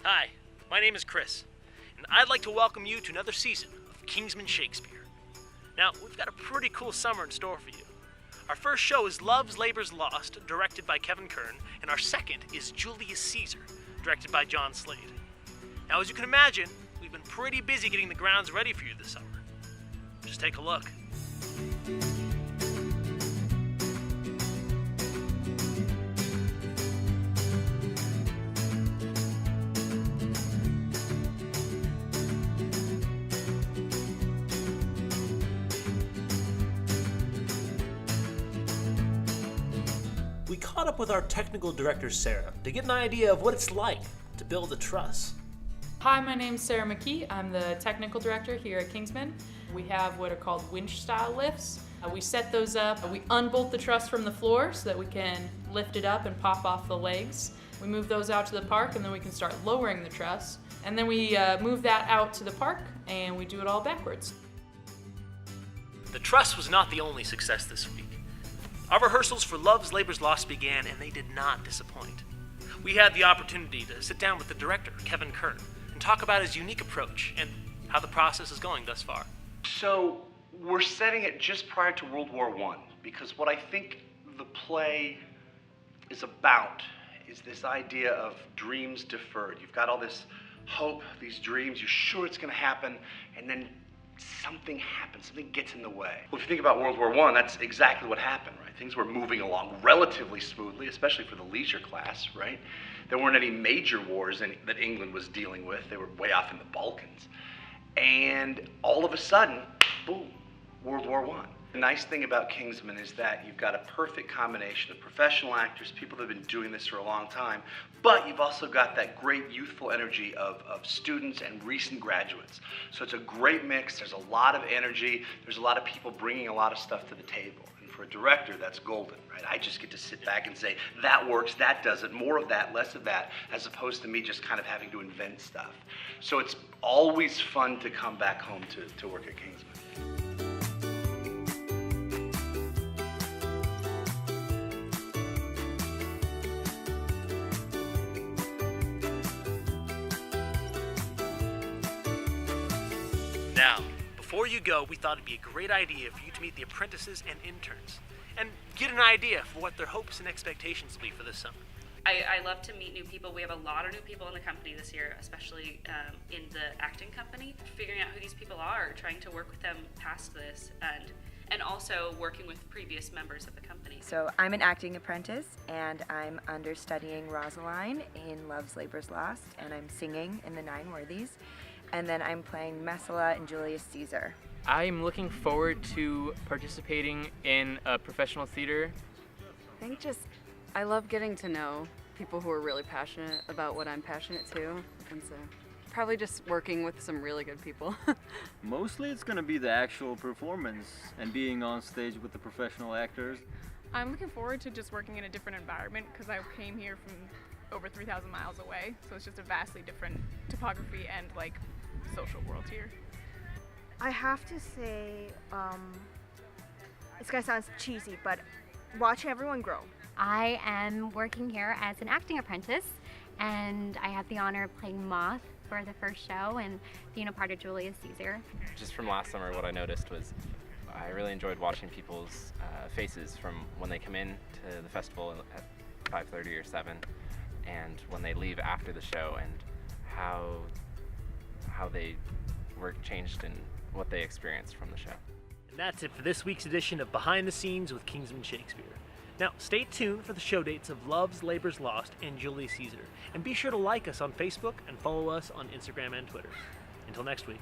Hi, my name is Chris, and I'd like to welcome you to another season of Kingsman Shakespeare. Now, we've got a pretty cool summer in store for you. Our first show is Love's Labor's Lost, directed by Kevin Kern, and our second is Julius Caesar, directed by John Slade. Now, as you can imagine, we've been pretty busy getting the grounds ready for you this summer. Just take a look. We caught up with our technical director, Sarah, to get an idea of what it's like to build a truss. Hi, my name's Sarah McKee. I'm the technical director here at Kingsman. We have what are called winch-style lifts. We set those up. We unbolt the truss from the floor so that we can lift it up and pop off the legs. We move those out to the park, and then we can start lowering the truss. And then we move that out to the park, and we do it all backwards. The truss was not the only success this week. Our rehearsals for Love's Labor's Lost began, and they did not disappoint. We had the opportunity to sit down with the director, Kevin Kern, and talk about his unique approach and how the process is going thus far. So we're setting it just prior to World War I, because what I think the play is about is this idea of dreams deferred. You've got all this hope, these dreams, you're sure it's going to happen, and then something happens, something gets in the way. Well, if you think about World War I, that's exactly what happened, right? Things were moving along relatively smoothly, especially for the leisure class, right? There weren't any major wars that England was dealing with. They were way off in the Balkans. And all of a sudden, boom, World War I. The nice thing about Kingsman is that you've got a perfect combination of professional actors, people that have been doing this for a long time, but you've also got that great youthful energy of students and recent graduates. So it's a great mix. There's a lot of energy. There's a lot of people bringing a lot of stuff to the table. And for a director, that's golden, right? I just get to sit back and say, that works, that doesn't, more of that, less of that, as opposed to me just kind of having to invent stuff. So it's always fun to come back home to work at Kingsman. Now, before you go, we thought it'd be a great idea for you to meet the apprentices and interns and get an idea for what their hopes and expectations will be for this summer. I love to meet new people. We have a lot of new people in the company this year, especially in the acting company. Figuring out who these people are, trying to work with them past this, and also working with previous members of the company. So I'm an acting apprentice, and I'm understudying Rosaline in Love's Labor's Lost, and I'm singing in The Nine Worthies. And then I'm playing Messala and Julius Caesar. I'm looking forward to participating in a professional theater. I think I love getting to know people who are really passionate about what I'm passionate to, and so probably just working with some really good people. Mostly it's going to be the actual performance and being on stage with the professional actors. I'm looking forward to just working in a different environment because I came here from over 3,000 miles away, so it's just a vastly different topography and social world here. I have to say, it's gonna sound cheesy, but watching everyone grow. I am working here as an acting apprentice, and I had the honor of playing Moth for the first show and being a part of Julius Caesar. Just from last summer, what I noticed was I really enjoyed watching people's faces from when they come in to the festival at 5:30 or 7, and when they leave after the show, and how they were changed in what they experienced from the show. And that's it for this week's edition of Behind the Scenes with Kingsman Shakespeare. Now, stay tuned for the show dates of Love's Labor's Lost and Julius Caesar, and be sure to like us on Facebook and follow us on Instagram and Twitter. Until next week.